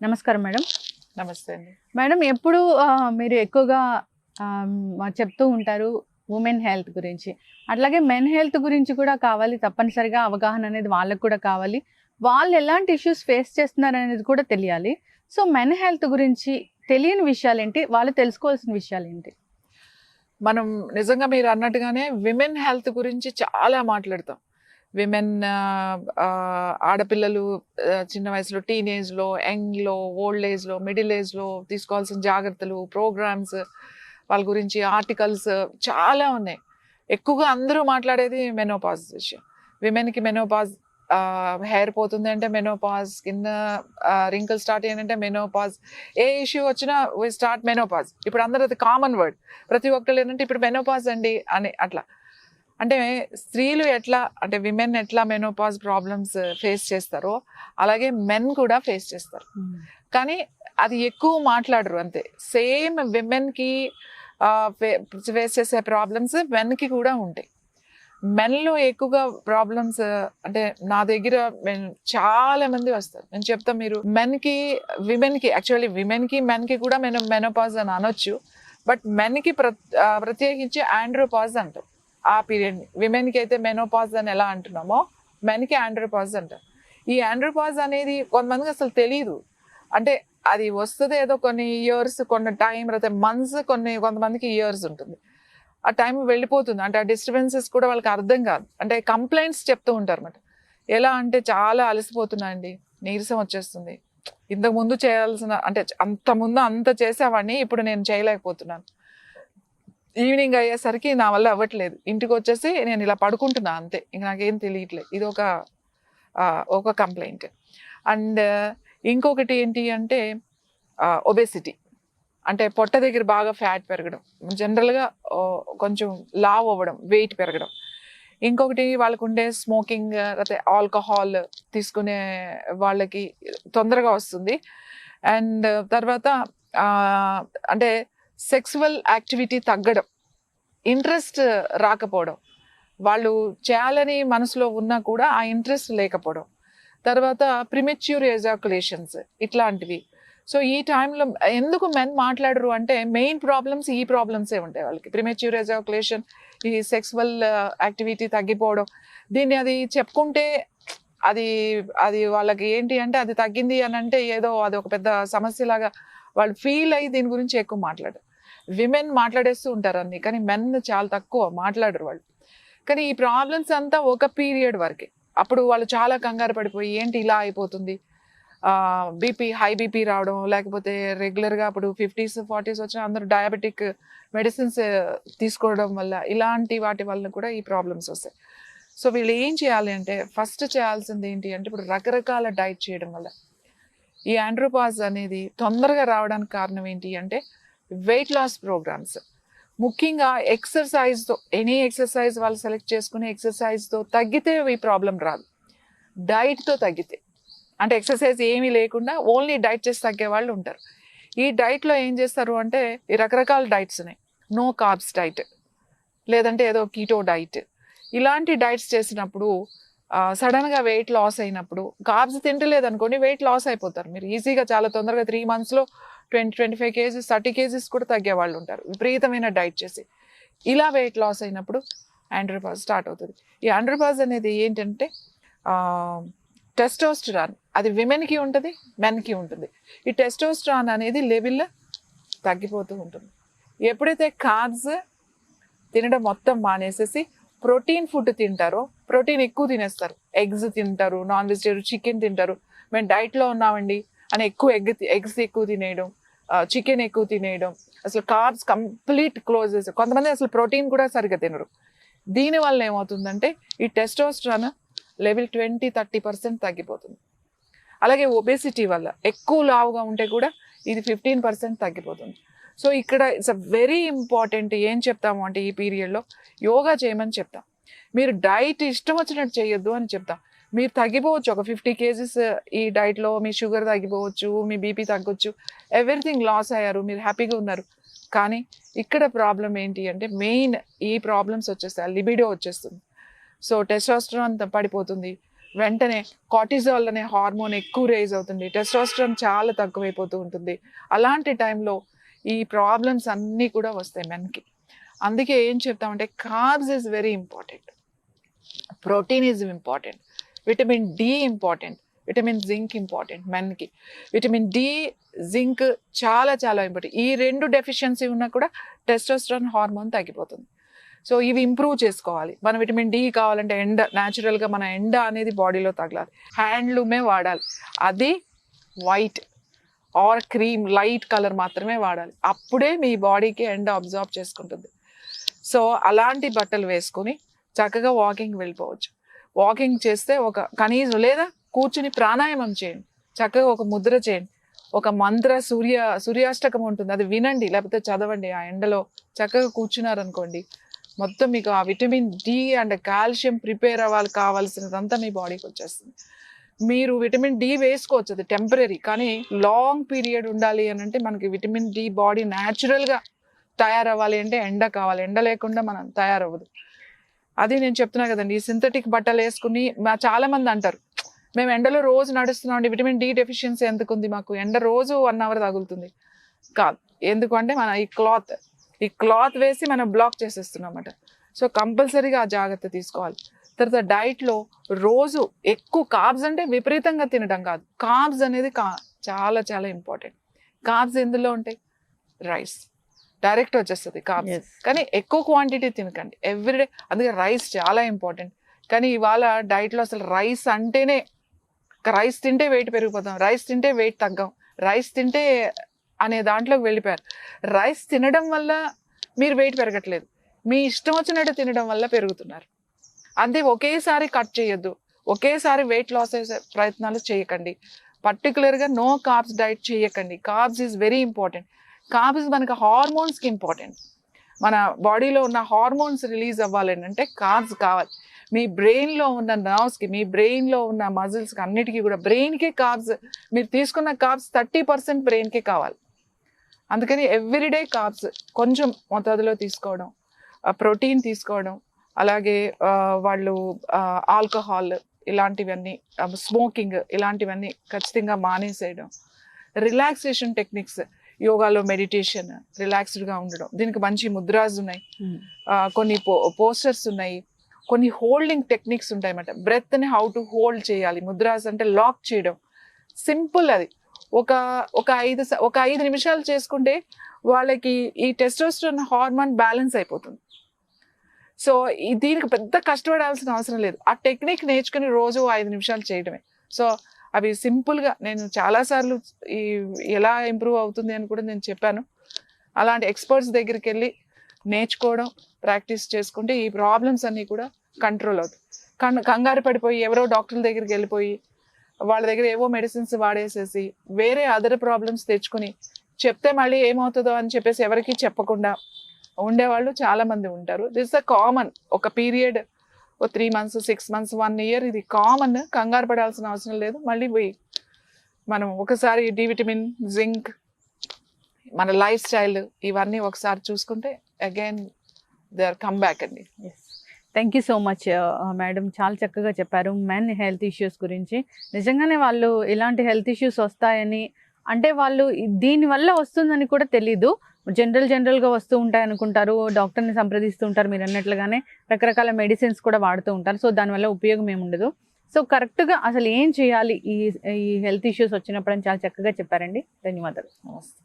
నమస్కారం మేడం. నమస్తే అండి. మేడం ఎప్పుడు మీరు ఎక్కువగా చెప్తూ ఉంటారు ఉమెన్ హెల్త్ గురించి. అట్లాగే మెన్ హెల్త్ గురించి కూడా కావాలి, తప్పనిసరిగా అవగాహన అనేది వాళ్ళకి కూడా కావాలి. వాళ్ళు ఎలాంటి ఇష్యూస్ ఫేస్ చేస్తున్నారనేది కూడా తెలియాలి. సో మెన్ హెల్త్ గురించి తెలియని విషయాలేంటి? వాళ్ళు తెలుసుకోవాల్సిన విషయాలేంటి? మనం నిజంగా మీరు అన్నట్టుగానే విమెన్ హెల్త్ గురించి చాలా మాట్లాడతాం. విమెన్ ఆడపిల్లలు చిన్న వయసులో, టీనేజ్‌లో, యంగ్‌లో, ఓల్డ్ ఏజ్‌లో, మిడిల్ ఏజ్‌లో తీసుకోవాల్సిన జాగ్రత్తలు, ప్రోగ్రామ్స్, వాళ్ళ గురించి ఆర్టికల్స్ చాలా ఉన్నాయి. ఎక్కువగా అందరూ మాట్లాడేది మెనోపాజ్ విషయం. విమెన్‌కి మెనోపాజ్, హెయిర్ పోతుంది అంటే మెనోపాజ్, కింద రింకిల్ స్టార్ట్ అయ్యానంటే మెనోపాజ్, ఏ ఇష్యూ వచ్చినా వి స్టార్ట్ మెనోపాజ్. ఇప్పుడు అందరూ అది కామన్ వర్డ్. ప్రతి ఒక్కళ్ళు ఏంటంటే ఇప్పుడు మెనోపాజ్ అండి అని అట్లా. అంటే స్త్రీలు ఎట్లా, అంటే విమెన్ ఎట్లా మెనోపాజ్ ప్రాబ్లమ్స్ ఫేస్ చేస్తారో అలాగే మెన్ కూడా ఫేస్ చేస్తారు. కానీ అది ఎక్కువ మాట్లాడరు అంతే. సేమ్ విమెన్కి ఫేస్ చేసే ప్రాబ్లమ్స్ మెన్కి కూడా ఉంటాయి. మెన్లో ఎక్కువగా ప్రాబ్లమ్స్ అంటే నా దగ్గర చాలా మంది వస్తారు. నేను చెప్తా, మీరు మెన్కి విమెన్కి, యాక్చువల్లీ విమెన్కి మెన్కి కూడా మెనోపాజ్ అని అనొచ్చు. బట్ మెన్కి ప్రత్యేకించి ఆండ్రోపాజ్ అంటాం ఆ పీరియడ్ని. విమెన్కి అయితే మెనోపాజ్ అని ఎలా అంటున్నామో మెన్కి ఆండ్రోపాజ్ అంటాం. ఈ ఆండ్రోపాజ్ అనేది కొంతమందికి అసలు తెలియదు. అంటే అది వస్తుంది ఏదో కొన్ని ఇయర్స్, కొన్ని టైం, లేకపోతే మంత్స్, కొంతమందికి ఇయర్స్ ఉంటుంది. ఆ టైం వెళ్ళిపోతుంది. అంటే ఆ డిస్టర్బెన్సెస్ కూడా వాళ్ళకి అర్థం కాదు. అంటే కంప్లైంట్స్ చెప్తూ ఉంటారు అన్నమాట. ఎలా అంటే చాలా అలసిపోతున్నా అండి, నీరసం వచ్చేస్తుంది, ఇంతకుముందు చేయాల్సిన, అంటే అంతకుముందు అంత చేసేవాడిని, ఇప్పుడు నేను చేయలేకపోతున్నాను, ఈవినింగ్ అయ్యేసరికి నా వల్ల అవ్వట్లేదు, ఇంటికి వచ్చేసి నేను ఇలా పడుకుంటున్నా అంతే, ఇంక నాకేం తెలియట్లేదు. ఇది ఒక కంప్లైంట్. అండ్ ఇంకొకటి ఏంటి అంటే ఒబేసిటీ, అంటే పొట్ట దగ్గర బాగా ఫ్యాట్ పెరగడం, జనరల్గా కొంచెం లావ్ అవ్వడం, వెయిట్ పెరగడం. ఇంకొకటి వాళ్ళకు ఉండే స్మోకింగ్, లేకపోతే ఆల్కహాల్ తీసుకునే వాళ్ళకి తొందరగా వస్తుంది. అండ్ తర్వాత అంటే సెక్సువల్ యాక్టివిటీ తగ్గడం, ఇంట్రెస్ట్ రాకపోవడం, వాళ్ళు చేయాలని మనసులో ఉన్నా కూడా ఆ ఇంట్రెస్ట్ లేకపోవడం. తర్వాత ప్రిమెచ్యూర్ ఎజాకులేషన్స్ ఇట్లాంటివి. సో ఈ టైంలో ఎందుకు మెన్ మాట్లాడరు అంటే మెయిన్ ప్రాబ్లమ్స్ ఈ ప్రాబ్లమ్సే ఉంటాయి వాళ్ళకి. ప్రిమెచ్యూర్ ఎజాకులేషన్, ఈ సెక్సువల్ యాక్టివిటీ తగ్గిపోవడం. దీన్ని అది చెప్పుకుంటే అది వాళ్ళకి ఏంటి అంటే అది తగ్గింది అని అంటే ఏదో అది ఒక పెద్ద సమస్యలాగా వాళ్ళు ఫీల్ అయ్యి దీని గురించి ఎక్కువ మాట్లాడరు. విమెన్ మాట్లాడేస్తూ ఉంటారు అన్ని, కానీ మెన్ చాలా తక్కువ మాట్లాడరు వాళ్ళు. కానీ ఈ ప్రాబ్లమ్స్ అంతా ఒక పీరియడ్ వరకే. అప్పుడు వాళ్ళు చాలా కంగారు పడిపోయి ఏంటి ఇలా అయిపోతుంది, బీపీ, హై బీపీ రావడం, లేకపోతే రెగ్యులర్గా అప్పుడు 50s 40s వచ్చిన అందరూ డయాబెటిక్ మెడిసిన్స్ తీసుకోవడం వల్ల, ఇలాంటి వాటి వల్ల కూడా ఈ ప్రాబ్లమ్స్ వస్తాయి. సో వీళ్ళు ఏం చేయాలి అంటే ఫస్ట్ చేయాల్సింది ఏంటి అంటే ఇప్పుడు రకరకాల డైట్ చేయడం వల్ల ఈ ఆండ్రోపాజ్ అనేది తొందరగా రావడానికి కారణం ఏంటి అంటే వెయిట్ లాస్ ప్రోగ్రామ్స్. ముఖ్యంగా ఎక్సర్సైజ్తో, ఎనీ ఎక్సర్సైజ్ వాళ్ళు సెలెక్ట్ చేసుకునే ఎక్సర్సైజ్తో తగ్గితే ఈ ప్రాబ్లం రాదు. డైట్తో తగ్గితే, అంటే ఎక్సర్సైజ్ ఏమీ లేకుండా ఓన్లీ డైట్ చేసి తగ్గే వాళ్ళు ఉంటారు. ఈ డైట్లో ఏం చేస్తారు అంటే ఈ రకరకాల డైట్స్ ఉన్నాయి. నో కార్బ్స్ డైట్, లేదంటే ఏదో కీటో డైట్, ఇలాంటి డైట్స్ చేసినప్పుడు సడన్గా వెయిట్ లాస్ అయినప్పుడు, కార్బ్స్ తింటలేదు అనుకోండి వెయిట్ లాస్ అయిపోతారు మీరు ఈజీగా, చాలా తొందరగా 3 monthsలో 20-25 kgs 30 kgs కూడా తగ్గే వాళ్ళు ఉంటారు విపరీతమైన డైట్ చేసి. ఇలా వెయిట్ లాస్ అయినప్పుడు ఆండ్రోపాజ్ స్టార్ట్ అవుతుంది. ఈ ఆండ్రోపాజ్ అనేది ఏంటంటే టెస్టోస్టెరాన్, అది విమెన్కి ఉంటుంది, మెన్కి ఉంటుంది. ఈ టెస్టోస్టెరాన్ అనేది లెవెల్ తగ్గిపోతూ ఉంటుంది. ఎప్పుడైతే కార్బ్స్ తినడం మొత్తం మానేసేసి ప్రోటీన్ ఫుడ్ తింటారో, ప్రోటీన్ ఎక్కువ తినేస్తారు, ఎగ్స్ తింటారు, నాన్ వెజిటేరియన్ చికెన్ తింటారు. మేము డైట్లో ఉన్నామండి అని ఎక్కువ ఎగ్స్ ఎక్కువ తినేయడం, చికెన్ ఎక్కువ తినేయడం, అసలు కార్బ్స్ కంప్లీట్ క్లోజ్ చేస్తారు. కొంతమంది అసలు ప్రోటీన్ కూడా సరిగ్గా తినరు. దీనివల్ల ఏమవుతుందంటే ఈ టెస్టోస్టెరాన్ లెవెల్ 20-30% తగ్గిపోతుంది. అలాగే ఒబేసిటీ వల్ల ఎక్కువ లావుగా ఉంటే కూడా ఇది 15% తగ్గిపోతుంది. సో ఇక్కడ ఇట్స్ అ వెరీ ఇంపార్టెంట్. ఏం చెప్తాము అంటే ఈ పీరియడ్లో యోగా చేయమని చెప్తాం. మీరు డైట్ ఇష్టం వచ్చినట్టు చేయొద్దు అని చెప్తాం. మీరు తగ్గిపోవచ్చు ఒక 50 kgs ఈ డైట్లో, మీ షుగర్ తగ్గిపోవచ్చు, మీ బీపీ తగ్గొచ్చు, ఎవ్రీథింగ్ లాస్ అయ్యారు, మీరు హ్యాపీగా ఉన్నారు. కానీ ఇక్కడ ప్రాబ్లం ఏంటి అంటే మెయిన్ ఈ ప్రాబ్లమ్స్ వచ్చేస్తాయి, లిబిడో వచ్చేస్తుంది. సో టెస్టోస్టెరాన్ పడిపోతుంది, వెంటనే కార్టిజాల్ అనే హార్మోన్ ఎక్కువ రేజ్ అవుతుంది, టెస్టోస్టెరాన్ చాలా తక్కువైపోతూ ఉంటుంది. అలాంటి టైంలో ఈ ప్రాబ్లమ్స్ అన్నీ కూడా వస్తాయి మెన్కి. అందుకే ఏం చెప్తామంటే carbs is very important, protein is important, vitamin D important, vitamin zinc important మెన్కి. విటమిన్ డి, జింక్ చాలా చాలా ఇంపార్టెంట్. ఈ 2 డెఫిషియన్సీ ఉన్నా కూడా టెస్టోస్టెరాన్ హార్మోన్ తగ్గిపోతుంది. సో ఇవి ఇంప్రూవ్ చేసుకోవాలి. మనం విటమిన్ డి కావాలంటే ఎండ, న్యాచురల్గా మన ఎండ అనేది బాడీలో తగలాలి. హ్యాండ్లూమే వాడాలి, అది white or cream light colour మాత్రమే వాడాలి. అప్పుడే మీ బాడీకి ఎండ అబ్జార్బ్ చేసుకుంటుంది. సో అలాంటి బట్టలు వేసుకొని చక్కగా వాకింగ్ వెళ్ళిపోవచ్చు. వాకింగ్ చేస్తే ఒక కనీసం లేదా కూర్చుని ప్రాణాయామం చేయండి, చక్కగా ఒక ముద్ర చేయండి, ఒక మంత్ర సూర్యాష్టకం ఉంటుంది అది వినండి, లేకపోతే చదవండి. ఆ ఎండలో చక్కగా కూర్చున్నారనుకోండి, మొత్తం మీకు ఆ vitamin D and calcium prepare అవ్వాలి కావాల్సినదంతా మీ బాడీకి వచ్చేస్తుంది. మీరు విటమిన్ డి వేసుకోవచ్చు, అది టెంపరీ, కానీ లాంగ్ పీరియడ్ ఉండాలి అని అంటే మనకి విటమిన్ డి బాడీ న్యాచురల్గా తయారవ్వాలి అంటే ఎండ కావాలి. ఎండ లేకుండా మనం తయారవ్వదు. అది నేను చెప్తున్నా కదండి, ఈ సింథటిక్ బట్టలు వేసుకుని చాలా మంది అంటారు మేము ఎండలో రోజు నడుస్తున్నాం అండి, విటమిన్ డి డెఫిషియన్సీ ఎందుకుంది మాకు, ఎండ రోజు 1 అవర్ తగులుతుంది. కాదు, ఎందుకంటే మన ఈ క్లాత్ వేసి మనం బ్లాక్ చేసేస్తున్నాం అన్నమాట. సో కంపల్సరీగా ఆ జాగ్రత్త తీసుకోవాలి. తర్వాత డైట్లో రోజు ఎక్కువ కార్బ్స్ అంటే విపరీతంగా తినడం కాదు, కార్బ్స్ అనేది చాలా చాలా ఇంపార్టెంట్. కార్బ్స్ ఎందులో ఉంటాయి, రైస్ డైరెక్ట్ వచ్చేస్తుంది కార్బ్స్, కానీ ఎక్కువ క్వాంటిటీ తినకండి ఎవ్రీడే. అందుకే రైస్ చాలా ఇంపార్టెంట్. కానీ ఇవాళ డైట్లో అసలు రైస్ అంటేనే, రైస్ తింటే వెయిట్ పెరిగిపోతాం, రైస్ తింటే వెయిట్ తగ్గాం, రైస్ తింటే అనే దాంట్లోకి వెళ్ళిపోయారు. రైస్ తినడం వల్ల మీరు వెయిట్ పెరగట్లేదు, మీ ఇష్టం వచ్చినట్టు తినడం వల్ల పెరుగుతున్నారు. అంతే, ఒకేసారి కట్ చేయొద్దు, ఒకేసారి వెయిట్ లాస్ అయ్యే ప్రయత్నాలు చేయకండి. పర్టికులర్గా నో కార్బ్స్ డైట్ చేయకండి. Carbs is very important. Carbs మనకు హార్మోన్స్కి ఇంపార్టెంట్. మన బాడీలో ఉన్న హార్మోన్స్ రిలీజ్ అవ్వాలని అంటే కార్బ్స్ కావాలి. మీ బ్రెయిన్లో ఉన్న నర్వ్స్కి, మీ బ్రెయిన్లో ఉన్న మజిల్స్కి, అన్నిటికీ కూడా బ్రెయిన్కే కార్బ్స్, మీరు తీసుకున్న కార్బ్స్ 30% బ్రెయిన్కే కావాలి. అందుకని ఎవ్రీడే కార్బ్స్ కొంచెం మోతాదులో తీసుకోవడం, ప్రోటీన్ తీసుకోవడం, అలాగే వాళ్ళు ఆల్కహాల్ ఇలాంటివన్నీ, స్మోకింగ్ ఇలాంటివన్నీ ఖచ్చితంగా మానేసేయడం. రిలాక్సేషన్ టెక్నిక్స్, యోగాలో మెడిటేషన్, రిలాక్స్డ్గా ఉండడం, దీనికి మంచి ముద్రాస్ ఉన్నాయి, కొన్ని పోస్టర్స్ ఉన్నాయి, కొన్ని హోల్డింగ్ టెక్నిక్స్ ఉంటాయి అన్నమాట. బ్రెత్ని హౌ టు హోల్డ్ చేయాలి, ముద్రాస్ అంటే లాక్ చేయడం, సింపుల్. అది ఒక 5 నిమిషాలు చేసుకుంటే వాళ్ళకి ఈ టెస్టోస్టెరాన్ హార్మోన్ బ్యాలెన్స్ అయిపోతుంది. సో దీనికి పెద్ద కష్టపడాల్సిన అవసరం లేదు, ఆ టెక్నిక్ నేర్చుకుని రోజు 5 నిమిషాలు చేయడమే. సో అవి సింపుల్గా నేను చాలాసార్లు ఎలా ఇంప్రూవ్ అవుతుంది అని కూడా నేను చెప్పాను. అలాంటి ఎక్స్పర్ట్స్ దగ్గరికి వెళ్ళి నేర్చుకోవడం, ప్రాక్టీస్ చేసుకుంటే ఈ ప్రాబ్లమ్స్ అన్నీ కూడా కంట్రోల్ అవుతాయి. కంగారు పడిపోయి ఎవరో డాక్టర్ల దగ్గరికి వెళ్ళిపోయి వాళ్ళ దగ్గర ఏవో మెడిసిన్స్ వాడేసేసి వేరే అదర్ ప్రాబ్లమ్స్ తెచ్చుకుని చెప్తే మళ్ళీ ఏమవుతుందో అని చెప్పేసి ఎవరికి చెప్పకుండా ఉండేవాళ్ళు చాలామంది ఉంటారు. దిస్ అ కామన్, ఒక పీరియడ్ 3 months, 6 months, 1 year, ఇది కామన్. కంగారు పడాల్సిన అవసరం లేదు. మళ్ళీ మనం ఒకసారి డి విటమిన్, జింక్, మన లైఫ్ స్టైల్ ఇవన్నీ ఒకసారి చూసుకుంటే again they are come back అండి. Thank you so much madam, చాలా చక్కగా చెప్పారు మెన్ హెల్త్ ఇష్యూస్ గురించి. నిజంగానే వాళ్ళు ఇలాంటి హెల్త్ ఇష్యూస్ వస్తాయని, అంటే వాళ్ళు దీనివల్ల వస్తుందని కూడా తెలీదు, జనరల్గా వస్తూ ఉంటాయి అనుకుంటారు, డాక్టర్ని సంప్రదిస్తూ ఉంటారు, మీరు అన్నట్లుగానే రకరకాల మెడిసిన్స్ కూడా వాడుతూ ఉంటారు. సో దానివల్ల ఉపయోగం ఏమి ఉండదు. సో కరెక్ట్గా అసలు ఏం చేయాలి ఈ హెల్త్ ఇష్యూస్ వచ్చినప్పుడు అని చాలా చక్కగా చెప్పారండి. ధన్యవాదాలు. నమస్తే.